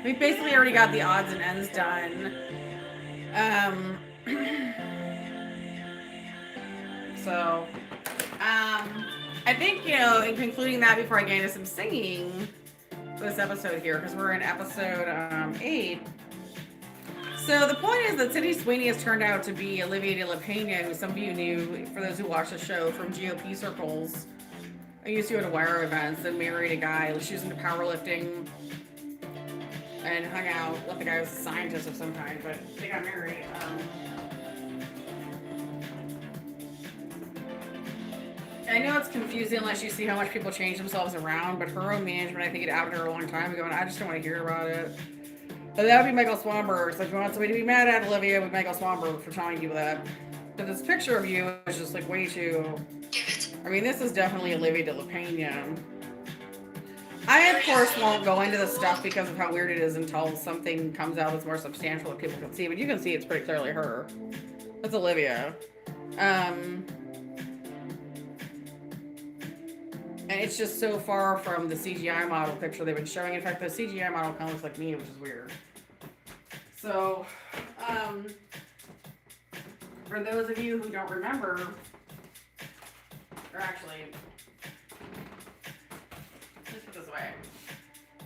We basically already got the odds and ends done. Um, so, I think, in concluding that before I get into some singing for this episode here, because we're in episode 8. So the point is that Sydney Sweeney has turned out to be Olivia de La Pena, who some of you knew, for those who watched the show, from GOP circles. I used to go to Wire events and married a guy. She was into powerlifting and hung out with the guy who was a scientist of some kind, but they got married. I know it's confusing unless you see how much people change themselves around, but her own management, I think it outed her a long time ago, and I just don't want to hear about it. But that would be Michael Swanberg. So if you want somebody to be mad at Olivia, with Michael Swanberg for telling people that. But this picture of you is just like way too. I mean, this is definitely Olivia de La Pena. I, of course, won't go into this stuff because of how weird it is until something comes out that's more substantial that people can see. But you can see it's pretty clearly her. That's Olivia. And it's just so far from the CGI model picture they've been showing. In fact, the CGI model kind of looks like me, which is weird. So, for those of you who don't remember, or actually, let's put this away.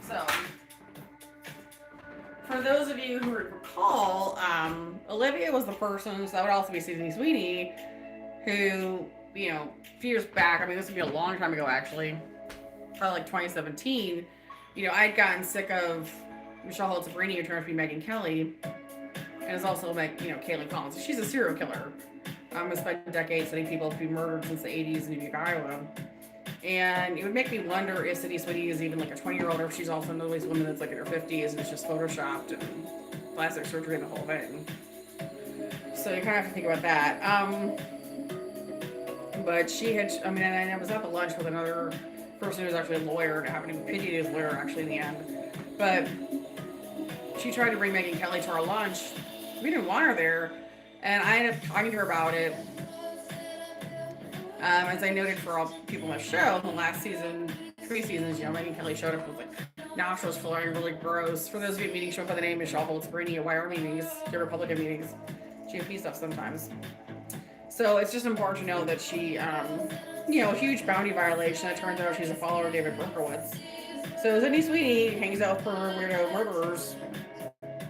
So, for those of you who recall, Olivia was the person, so that would also be Sydney Sweeney, who, a few years back, I mean, this would be a long time ago actually, probably like 2017, I'd gotten sick of Michelle Holt-Zabrini, who turned out to be Megyn Kelly, and is also like, Caitlin Collins. She's a serial killer. Has spent decades studying people to be murdered since the 80s in Dubuque, Iowa. And it would make me wonder if Sydney Sweeney is even like a 20-year-old, or if she's also one of these women that's like in her 50s and it's just photoshopped and plastic surgery and the whole thing. So you kind of have to think about that. But she had, and I was at the lunch with another person who was actually a lawyer, and I happened to pity his lawyer actually in the end. But she tried to bring Megyn Kelly to our lunch. We didn't want her there, and I ended up talking to her about it. As I noted for all people on the show, the last season, 3 seasons, Megyn Kelly showed up with like nostrils flowing, really gross. For those of you at meetings, show up by the name Michelle Holt-Zabrini at Wire meetings, the Republican meetings, GOP stuff sometimes. So it's just important to know that she, a huge bounty violation. It turns out she's a follower of David Berkowitz. So Sydney Sweeney hangs out with her weirdo murderers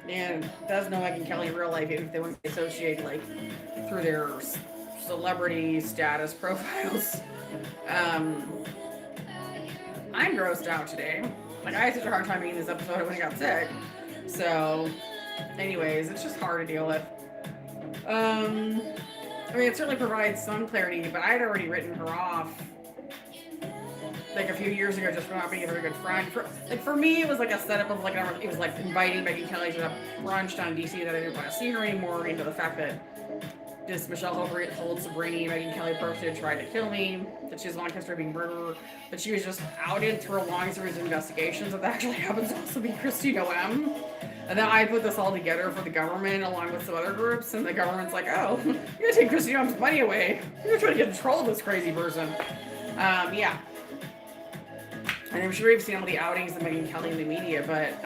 and does know Megyn Kelly in real life, even if they wouldn't associate like through their celebrity status profiles. I'm grossed out today. Like, I had such a hard time making this episode when I got sick. So, anyways, it's just hard to deal with. It certainly provides some clarity, but I had already written her off like a few years ago just for not being a very good friend. For me, it was like a setup of like, it was like inviting Megyn Kelly to a brunch down in DC that I didn't want to see her anymore, into the fact that this Michelle Holt-Zabrini, Megyn Kelly person tried to kill me, that she has a long history of being murdered, that she was just outed through a long series of investigations. That actually happens to also be Christine O.M. And then I put this all together for the government along with some other groups, and the government's like, oh, you're gonna take Christine O.M.'s money away. You're trying to get control of this crazy person. Yeah. And I'm sure you've seen all the outings of Megyn Kelly in the media, but,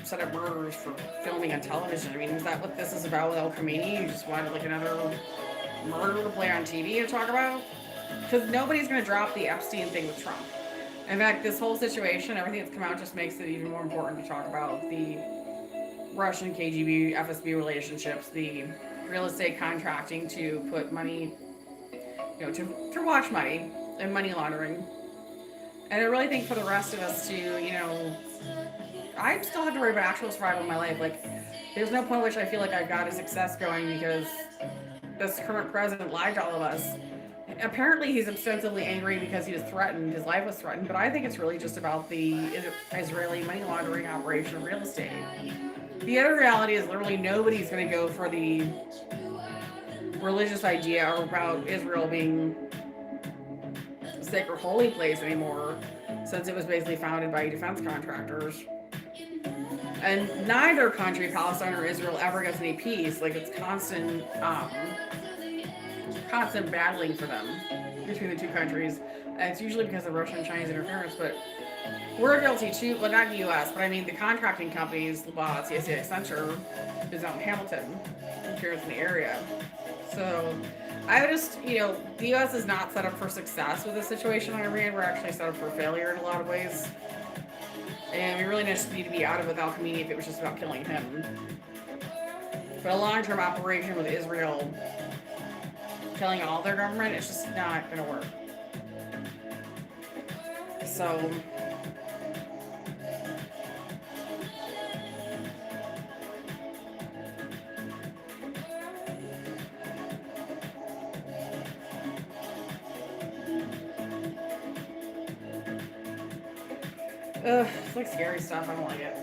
set up murders for filming on television. I mean, is that what this is about with El Khamenei? You just wanted like another murder to play on TV and talk about? Because nobody's going to drop the Epstein thing with Trump. In fact, this whole situation, everything that's come out just makes it even more important to talk about the Russian KGB, FSB relationships, the real estate contracting to put money, to watch money and money laundering. And I really think for the rest of us to, I still have to worry about actual survival in my life. Like, there's no point at which I feel like I've got a success going because this current president lied to all of us. Apparently, he's ostensibly angry because he was threatened. His life was threatened. But I think it's really just about the Israeli money laundering operation of real estate. The other reality is literally nobody's going to go for the religious idea about Israel being a sacred holy place anymore, since it was basically founded by defense contractors. And neither country, Palestine or Israel, ever gets any peace. Like, it's constant battling for them. between the two countries. And it's usually because of Russian and Chinese interference, but we're guilty too. Well, not in the U.S., but I mean the contracting companies, Labat, CSA, Accenture, is out in Hamilton, here in the area. So I would just, the U.S. is not set up for success with this situation in Iran. We're actually set up for failure in a lot of ways. And we really just need to be out of with Al Khamenei if it was just about killing him. But a long-term operation with Israel killing all their government, it's just not going to work. So it's like scary stuff. I don't like it.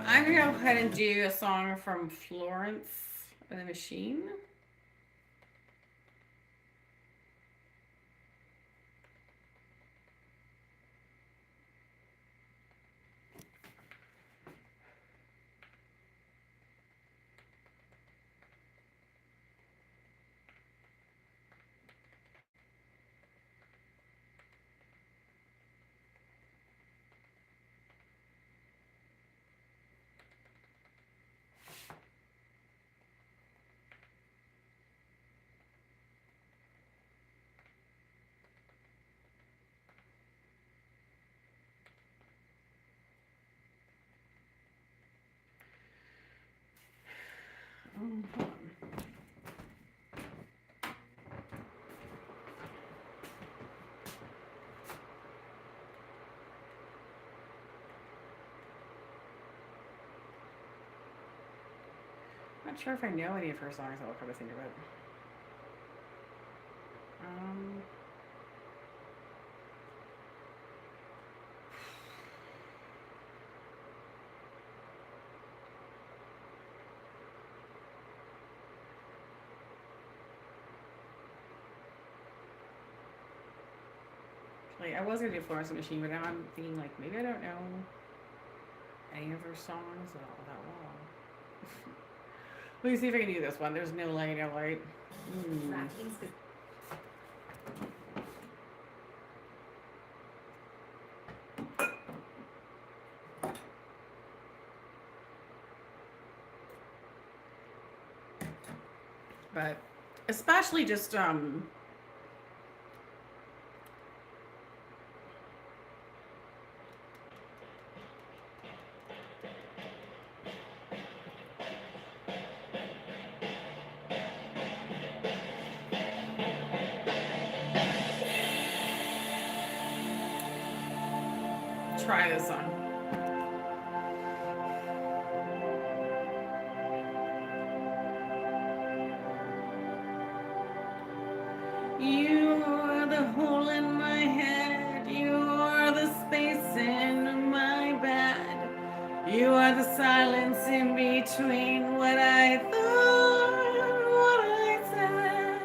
I'm gonna go ahead and do a song from Florence and the Machine. I'm not sure if I know any of her songs. I'll come to think of it. Like, I was gonna do Florence and the Machine, but now I'm thinking like maybe I don't know any of her songs all that well. Let me see if I can do this one. There's no light, no light. But especially just try this on. You are the hole in my head. You are the space in my bed. You are the silence in between what I thought and what I said.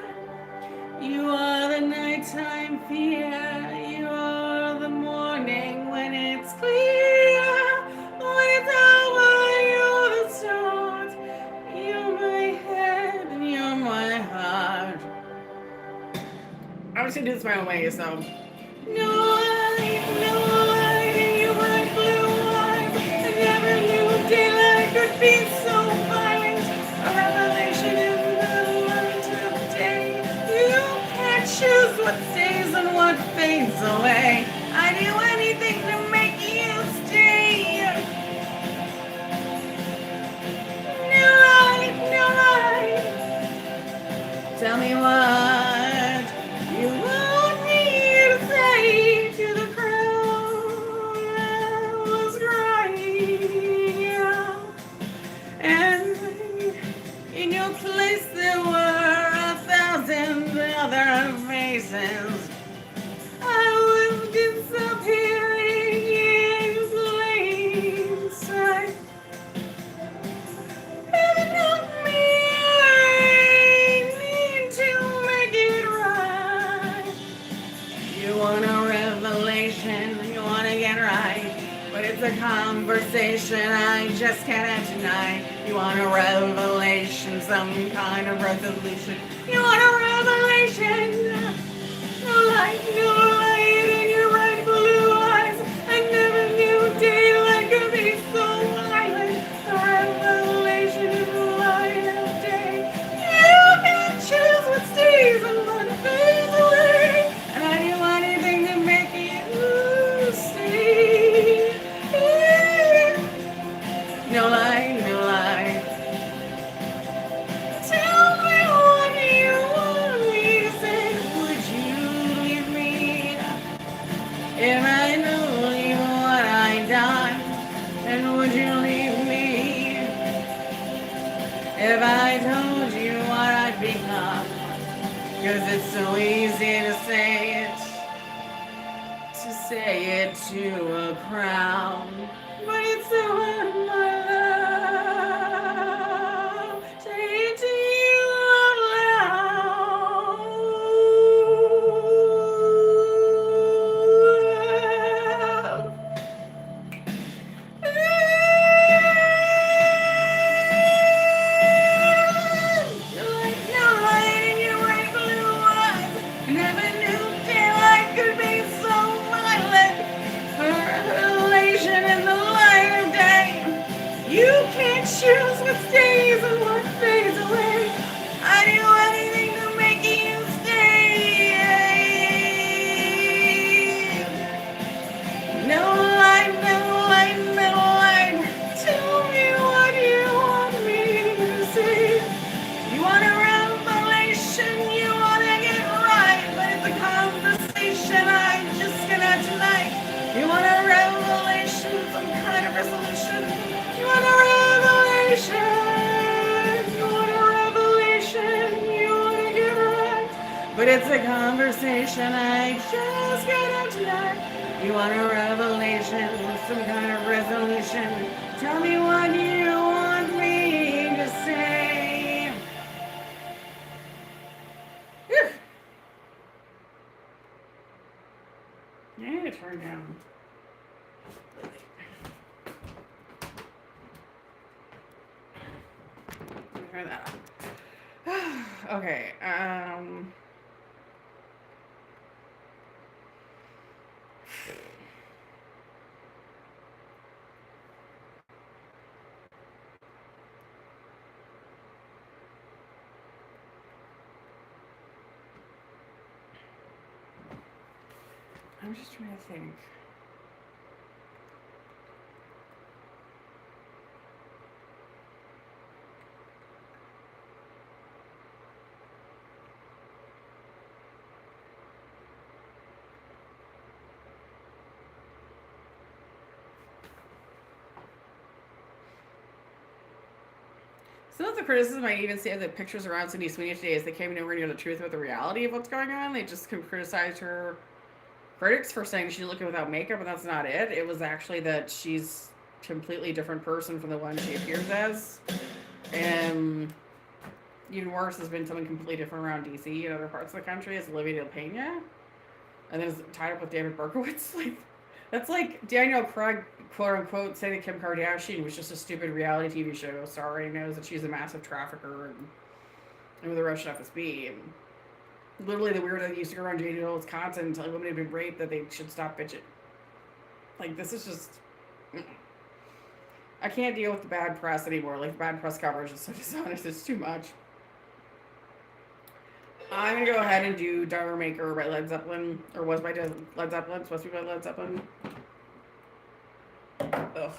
You are the nighttime fear. You are the morning when it's clear. When it's over, you're the start. You're my head and you're my heart. I'm just gonna do this my own way, so. No light in your bright blue eyes. I never knew daylight could be so violent. A revelation in the light of day. You can't choose what stays and what fades away. I'd do anything to make you stay. No light, no light. Tell me what you want me to it's a conversation I just cannot deny. You want a revelation, some kind of resolution. You want a revelation. No light in your bright blue eyes. I never knew daylight could be so violent. A revelation in the light of day. You can choose what stays and what fades away. And I do anything to make you stay. No lie, no lie. Tell me what you want me to say. Would you leave me if I knew you what I died? And would you leave me if I told you what I'd become? 'Cause it's so easy to say it to a crowd, but it's so hard, my love, say it to you out loud. No light in your bright blue eyes. Never knew daylight could be so violent. A revelation in the light of day. You can't choose what stays and what fades away. I do anything to make you stay. No light, no light, no light. Tell me what you want me to say. You want a revelation, you want to get right, but it's a conversation I just cannot tonight. You want a revelation, some kind of resolution. You want a revelation. You want a revelation. You want to get right, but it's a conversation I just cannot tonight. You want a revelation, some kind of resolution. Tell me what you want me to say. Whew. I need to turn down. Let me turn that off. Okay. I'm just trying to think. Some of the criticism I even see of the pictures around Sydney Sweeney today is they came nowhere near the truth about the reality of what's going on. They just criticized her critics for saying she's looking without makeup, and that's not it. It was actually that she's a completely different person from the one she appears as. And even worse has been something completely different around DC and other parts of the country as Olivia De Pena. And then it's tied up with David Berkowitz. Like, that's like Daniel Craig, quote unquote, saying that Kim Kardashian was just a stupid reality TV show star and knows that she's a massive trafficker and with a Russian FSB. And literally the weirdo that used to go around J.D. Wisconsin telling women who've been raped that they should stop bitching. Like, this is just... I can't deal with the bad press anymore. Like, the bad press coverage is so dishonest. It's too much. I'm going to go ahead and do Dharma Maker by Led Zeppelin. Or was by Led Zeppelin. It's supposed to be by Led Zeppelin. Ugh.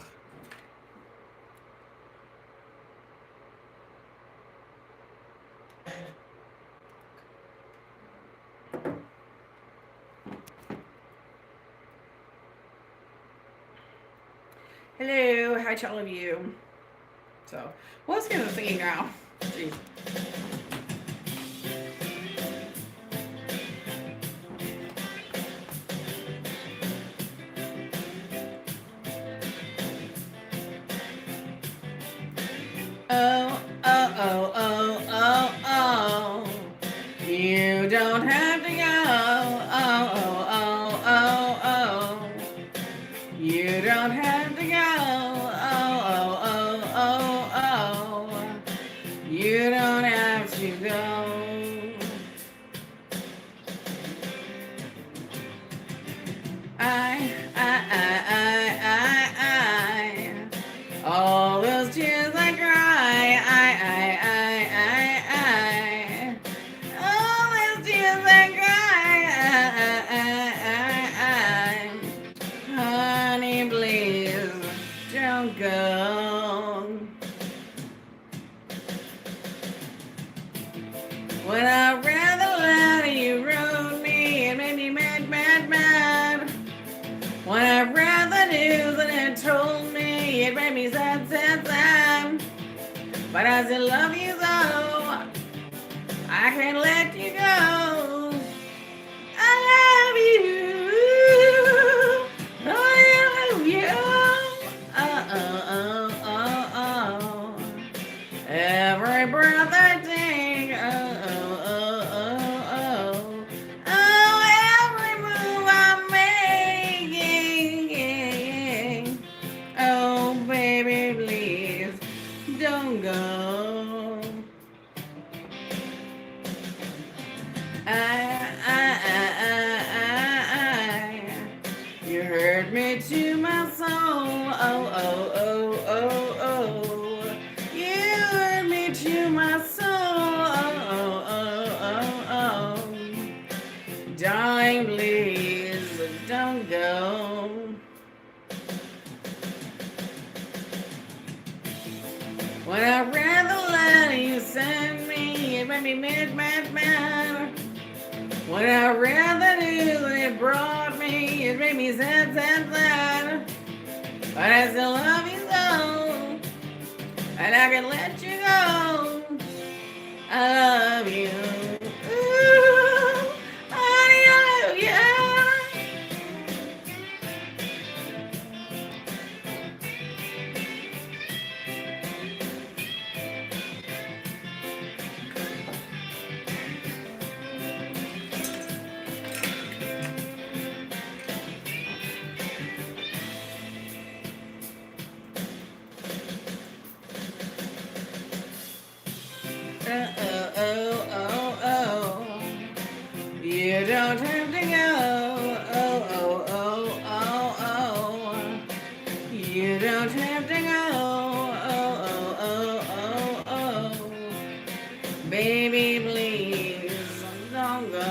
Hello, hi to all of you. So, let's get into singing now. Jeez. Oh, oh, oh, oh, oh, oh. You don't have to go. Oh, oh, oh, oh, oh. You don't have to go. Oh, oh, oh, oh, oh. You don't have to go. I. All those tears I cry. I. All those tears I cry. Honey, please don't go. When I read the letter you wrote me, it made me mad, mad, mad. When I read the news and it told me, it made me sad, sad, sad. But I still love you so, I can't let you go. I love you. I love you. Oh, oh, oh, oh, oh. Every breath I take, oh, oh, oh, oh, oh. Oh, every move I'm making. Oh, baby, please don't go. You hurt me to my soul. Oh, oh, oh, oh, oh. You hurt me to my soul. Oh, oh, oh, oh, oh. Darling, please don't go. When I read the letter you sent me, it made me mad, mad, mad. When I read the news it brought me, it made me sad, sad, sad. But I still love you so, and I can let you go. I love you. Ooh, honey, I love you. Oh, oh, oh, oh. You don't have to go. Oh, oh, oh, oh, oh. You don't have to go. Oh, oh, oh, oh, oh. Baby, please don't go.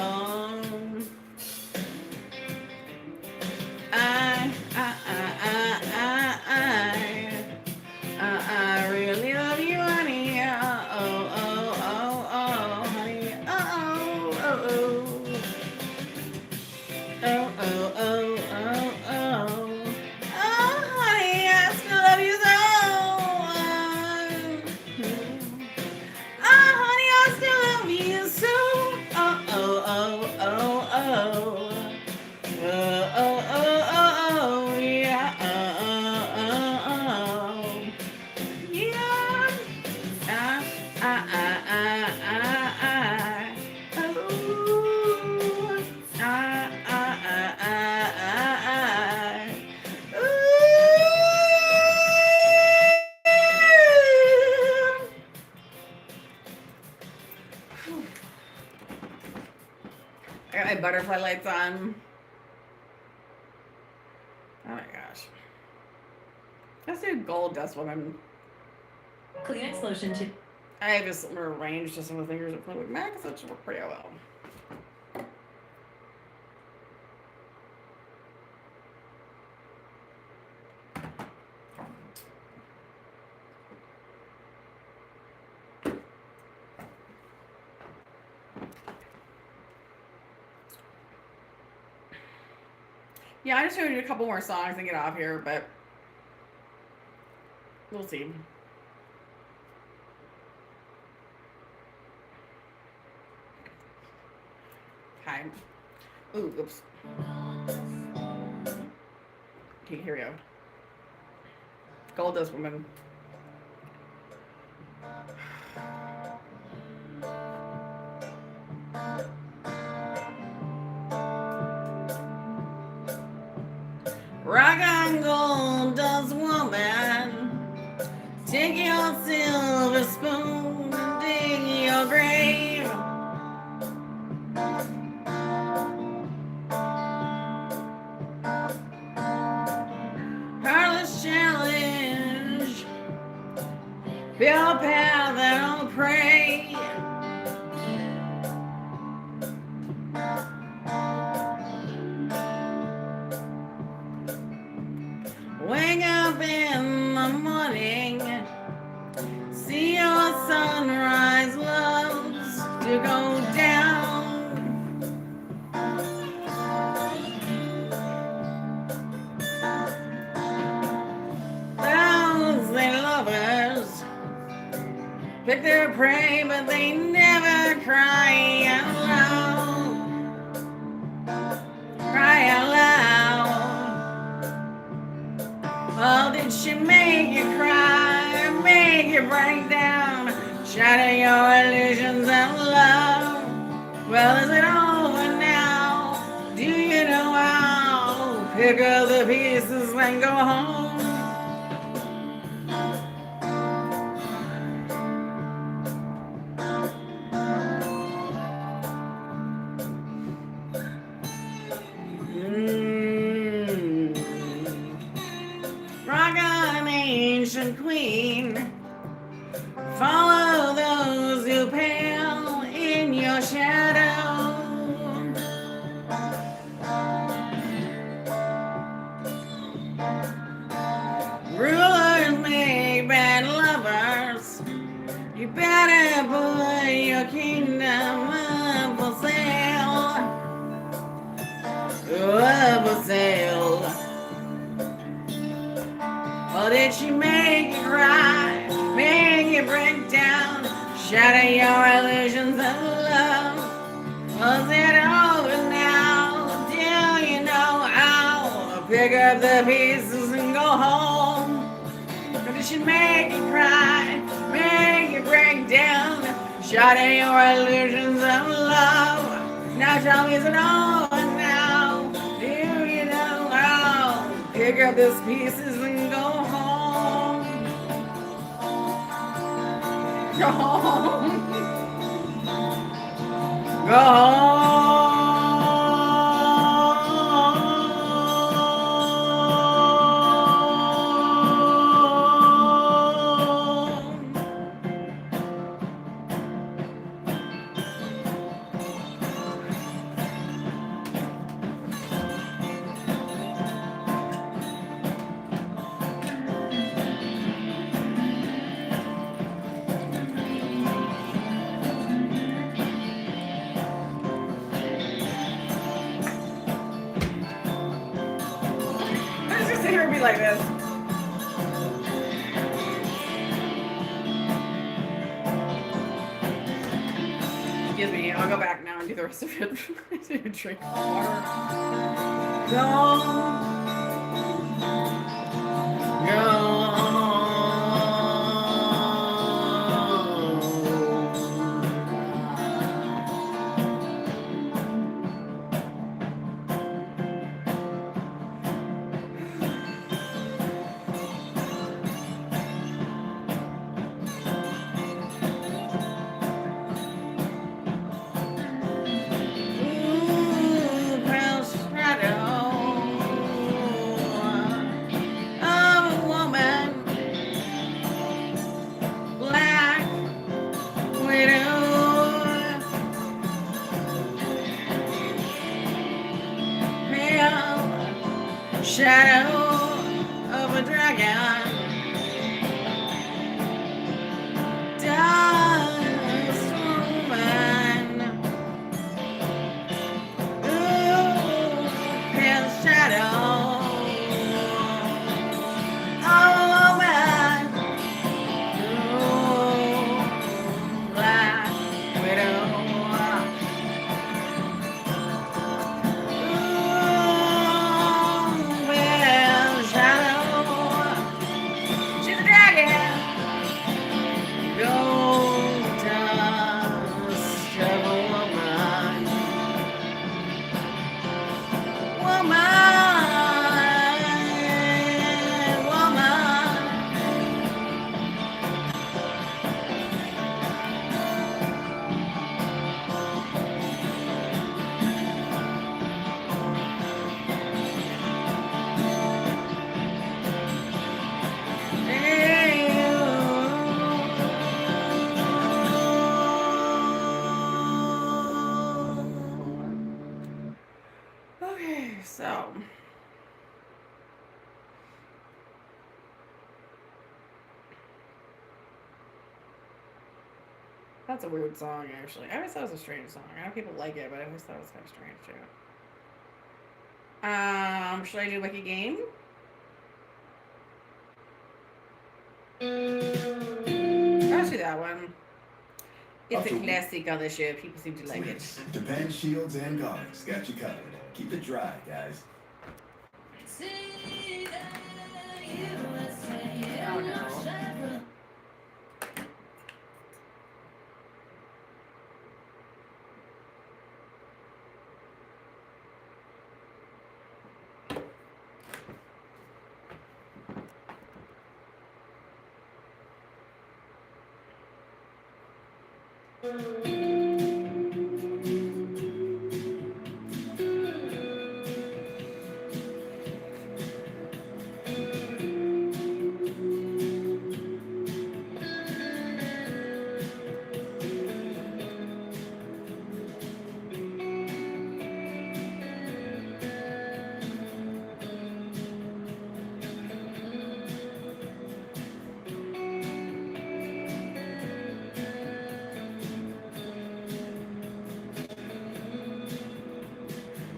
I really love you, honey. Oh, oh, oh, oh, honey. Oh, oh, oh, oh, oh, oh, oh, oh. Oh, honey, I still love you so. Oh, honey, I still love you so. Oh, oh, oh, oh, oh. Oh, oh, oh, oh, yeah. Oh, oh, oh, oh. Yeah. I got my butterfly lights on. Oh my gosh. Let's do Gold Dust Woman. Kleenex lotion to. I just rearranged just some of the fingers that play with Max, that should work pretty well. Yeah, I just want to do a couple more songs and get off here, but we'll see. Hi. Ooh, oops. Okay, here we go. Gold Dust Woman. Rock on, Gold Dust Woman. Take your silver spoon and dig your grave. Heartless challenge, build path that I'll pray. Wake up in the morning, see your sunrise loves to go down. Thousand lovers pick their prey, but they never cry out loud. Cry out loud. Oh, did she make you cry, make you break down, shatter your illusions of love? Well, is it over now? Do you know how? Pick up the pieces and go home. Rock on, ancient queen. Follow those who pale in your shadow. Rulers make bad lovers. You better put your kingdom up for sale. Up for sale. Or did she make you cry, make you break down, shatter your illusions of love? Was it over now? Do you know how? Pick up the pieces and go home. Or did she make you cry, make you break down, shatter your illusions of love? Now tell me, is it over now? Do you know how? Pick up these pieces and go home. Go home. Go Be like this. Excuse me, I'll go back now and do the rest of it. I need to drink water. Go. That's a weird song, actually. I always thought it was a strange song. I know people like it, but I always thought it was kind of strange, too. Should I do Wiki Game? I'll do that one. It's a classic on the show. People seem to like it. Depend shields and guards got you covered. Keep it dry, guys. Oh no.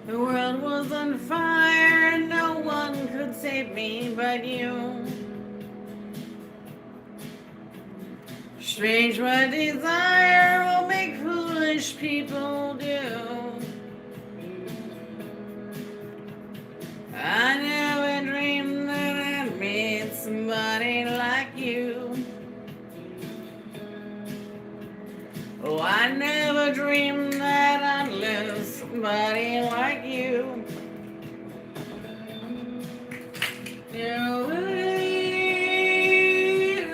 The world was on fire and no one could save me but you. Strange what desire will make foolish people do. I never dreamed that I'd meet somebody like you. Oh, I never dreamed that I'd lose somebody like you. You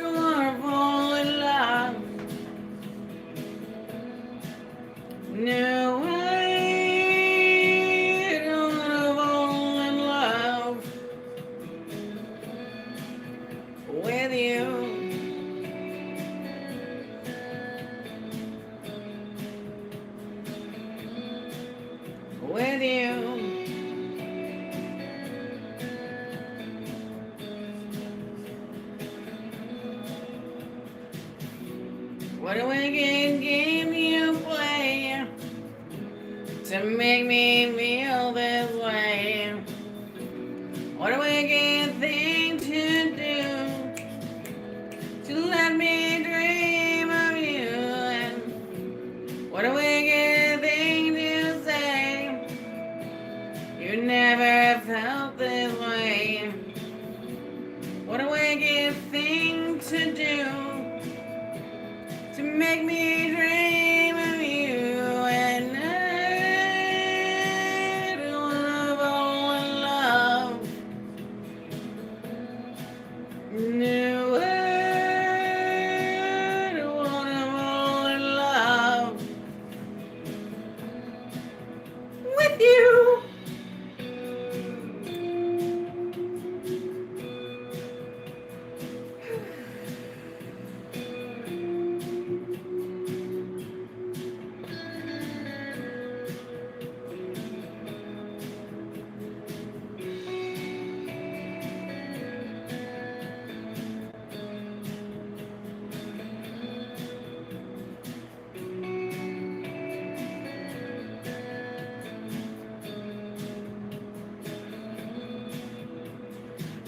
wanna fall in love. No, I don't wanna fall in love with you. With you. What a wicked game you play to make me feel this way. What a wicked thing to do to let me dream of you. And what a wicked thing to say. You never felt this way. What a wicked thing to do to make me dream of you. And I don't wanna fall in love. No, I don't wanna fall in love with you.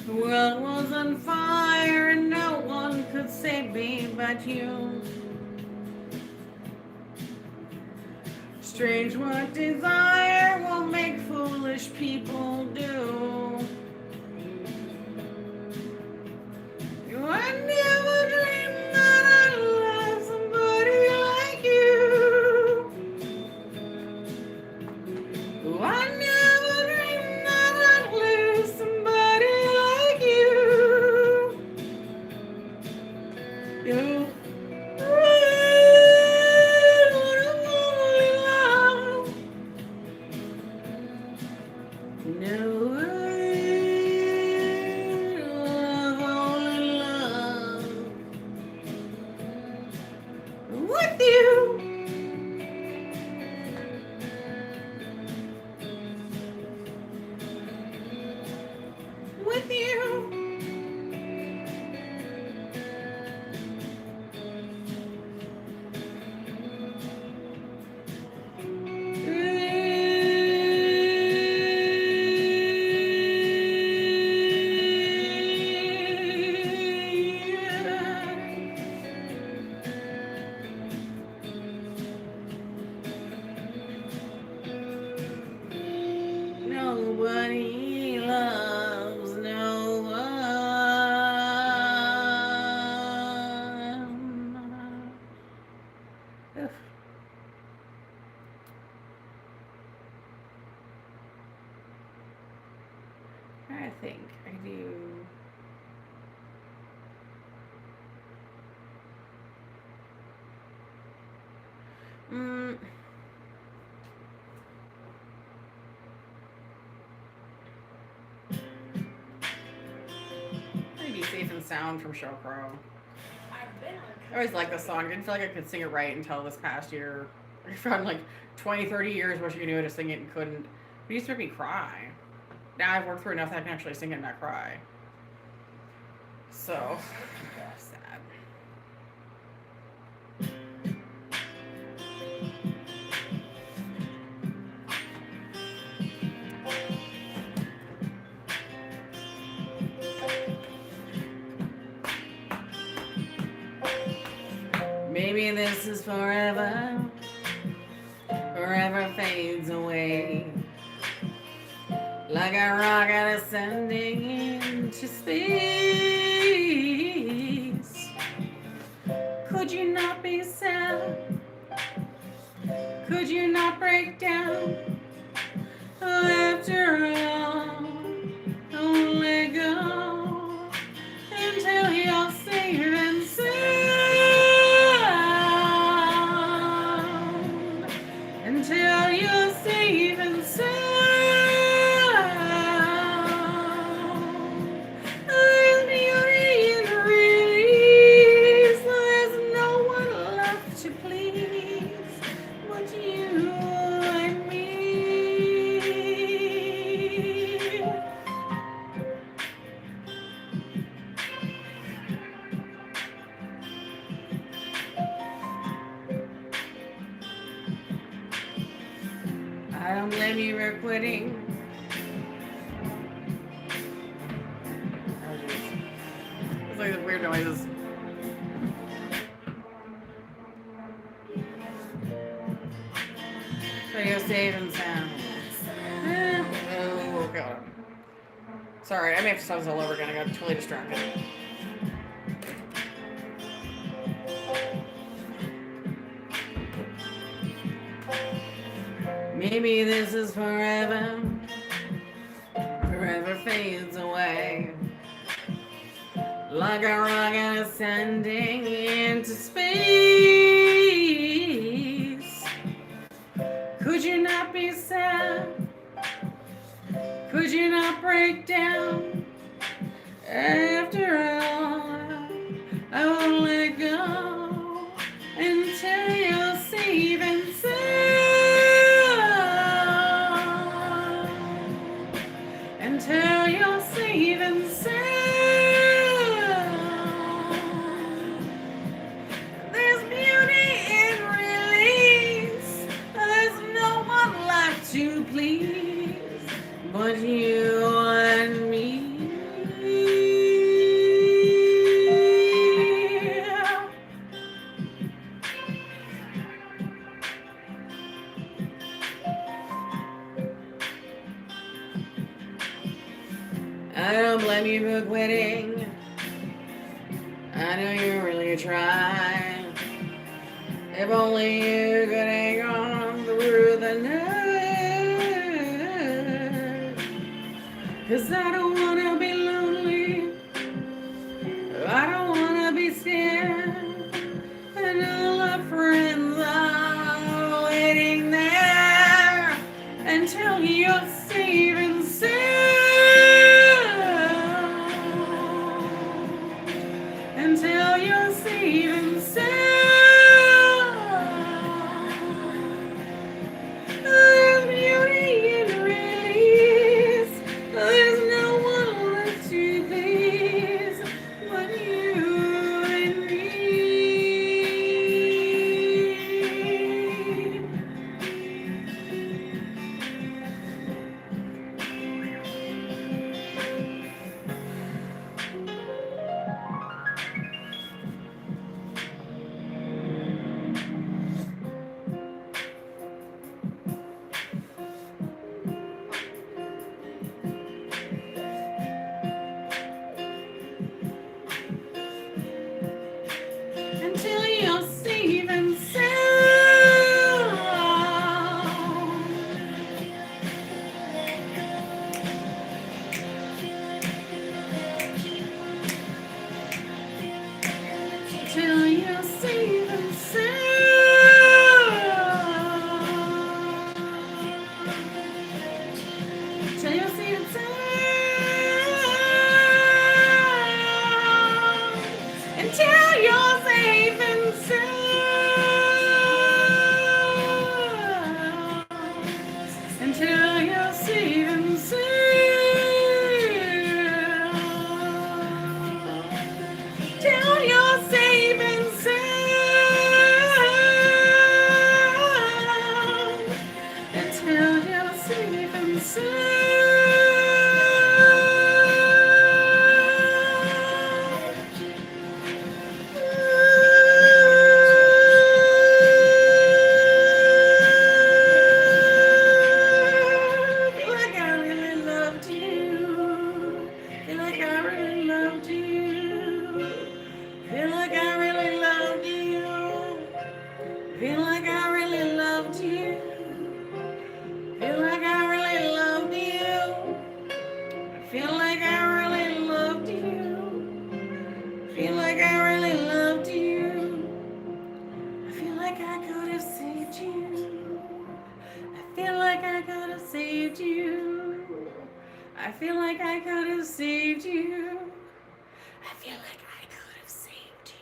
The world was on fire and no one could save me but you. Strange what desire will make foolish people do. I never dreamed that I'd love somebody like you. I never dreamed that I'd lose somebody like you. You no. Mm. Maybe Safe and Sound from Show Crow. I always liked the song. I didn't feel like I could sing it right until this past year. I found like 20, 30 years wishing I knew how to sing it and couldn't. It used to make me cry. Now I've worked through enough that I can actually sing it and not cry. So, sad. Maybe this is forever. Forever fades away. Like a rocket ascending into space. Could you not be sad? Could you not break down? After all, don't let go until you're safe and sound. Until you're safe and sound. There's beauty in release. There's no one left to please but you and me. I don't blame you for quitting. Oh, geez. It's like the weird noises. So you're safe and sound. Oh, God. Sorry, I may have to start this all over again. I got totally distracted. Maybe this is forever. Forever fades away. Like a rocket ascending into space. Could you not be sad? Could you not break down? After all, I won't let go until you're safe and sound. Until you're safe and sound. There's beauty in release. There's no one left to please but you and me. I don't blame you for quitting. I know you really tried. If only you could hang on through the night. 'Cause I don't wanna be lonely. I don't wanna be scared. And all our friends are waiting there until you're safe and sound. Until you're safe and sound. There's beauty in release. There's no one left to please but you and me. I feel like I could have saved you. I feel like I could have saved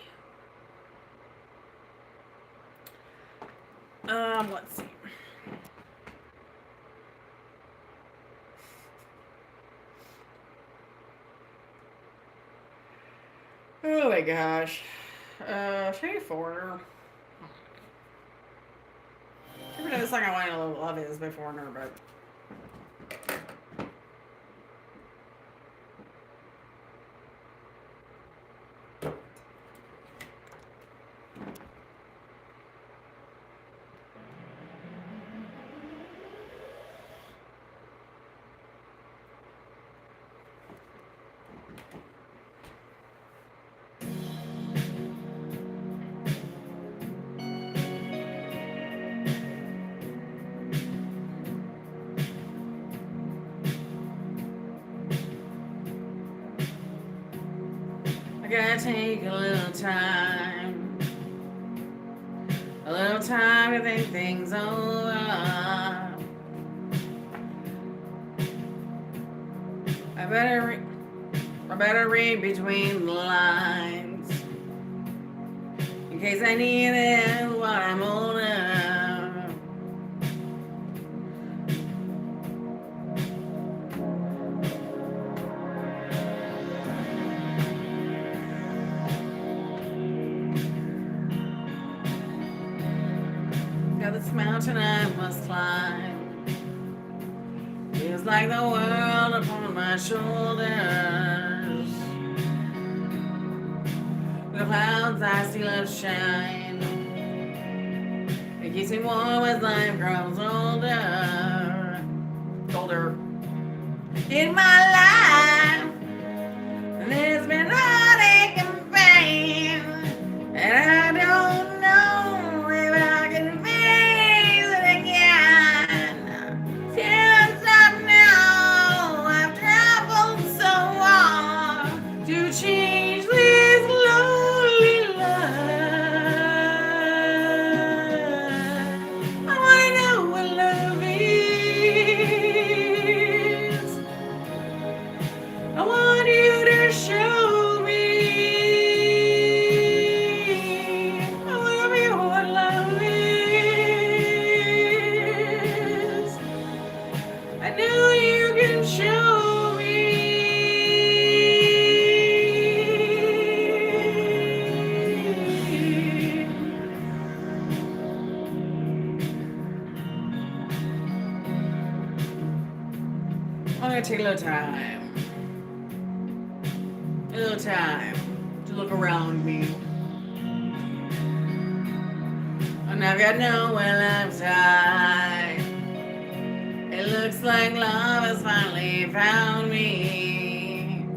you. Let's see. Oh my gosh. Shady Foreigner. I know the song I want to love is by Foreigner, but. Gotta take a little time to think things over. I better read between the lines in case I need it while I'm older. This mountain I must climb feels like the world upon my shoulders. The clouds I see love shine. It keeps me warm as life grows older. In my life, there's been heartache and pain, and I don't know if I can face it again. Since I know I've traveled so far to change this lonely life, I wanna know what love is. I want you to show me. I wanna be what love is. I know you can show me. I'm gonna take a little time. A little time to look around me. And I've got nowhere left to hide. It looks like love has finally found me.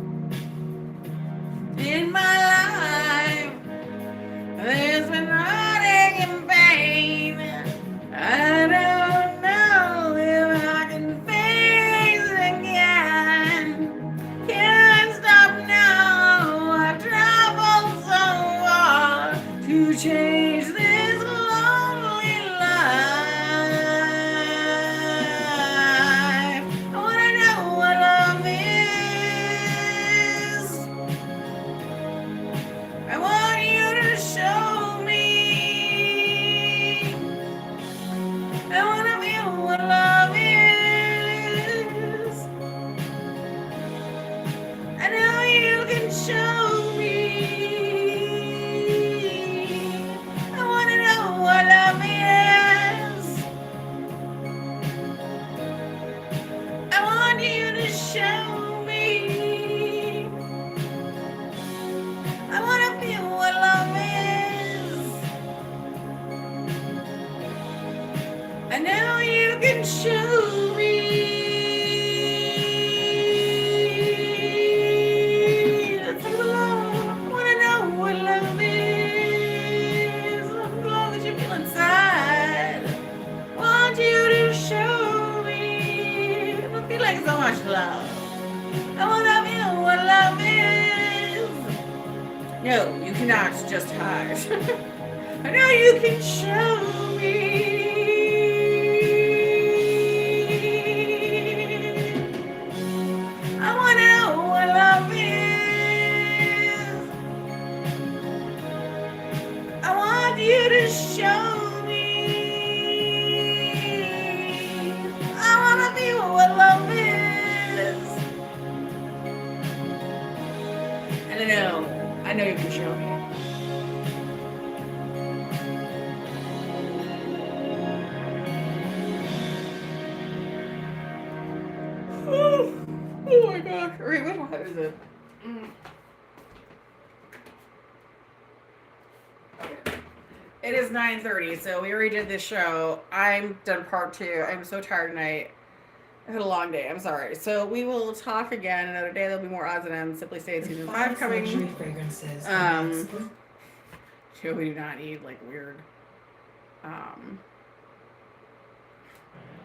In my life, there's been heartache and pain. I don't know if I can face it again. Can't stop now. I've traveled so far to change this lonely life. I wanna know what love is. I want you to show me. I wanna feel what love is. I know you can show me. I wanna know what love is. I want you to show me. I wanna feel what love is. I know you can show me. Let's sing along. Wanna know what love is. As long as you feel inside. Want you to show me. It must be like so much love. I wanna feel what love is. No, you cannot just hide. I know you can show me. you to show me. I wanna be what love is. And I know you can show me. Oh my gosh. Wait, what time is it? It is 9:30, so we already did this show. I'm done part 2. I'm so tired tonight. I had a long day. I'm sorry. So we will talk again another day. There'll be more odds and ends. Simply Stay season 5 coming. Luxury fragrances. We do not need like weird.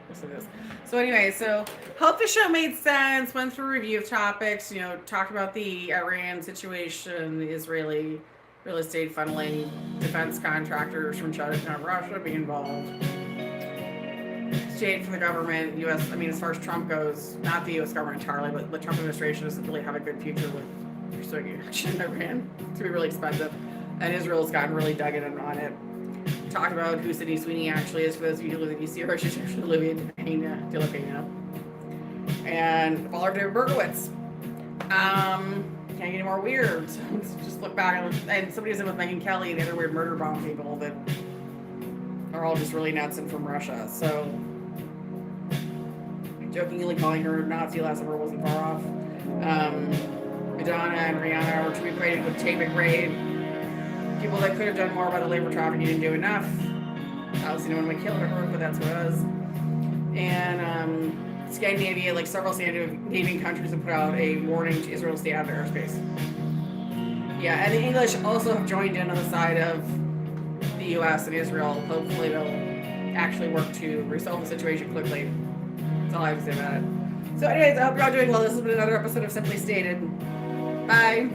Listen to this. So anyway, so hope the show made sense. Went through a review of topics. Talked about the Iran situation, the Israeli real estate funneling defense contractors from China and Russia being involved. Shade from the government, U.S. I mean, as far as Trump goes, not the U.S. government entirely, but the Trump administration doesn't really have a good future with pursuing action in Iran. It's going to be really expensive. And Israel's gotten really dug in on it. Talked about who Sydney Sweeney actually is for those of you who live in D.C. or she's actually Olivia De La Pena. And follow David Berkowitz. Can't get any more weird. So just look back and somebody's in with Megyn Kelly and the other weird murder bomb people that are all just really nuts and from Russia. So jokingly calling her Nazi last summer wasn't far off. Madonna and Rihanna were to be created with Tate McRae. People that could have done more about the labor trafficking didn't do enough. Obviously no one would kill her, but that's what it was. And Scandinavia, like several Scandinavian countries have put out a warning to Israel to stay out of their airspace. Yeah, and the English also have joined in on the side of the U.S. and Israel. Hopefully they'll actually work to resolve the situation quickly. That's all I have to say about it. So anyways, I hope you're all doing well. This has been another episode of Simply Stated. Bye.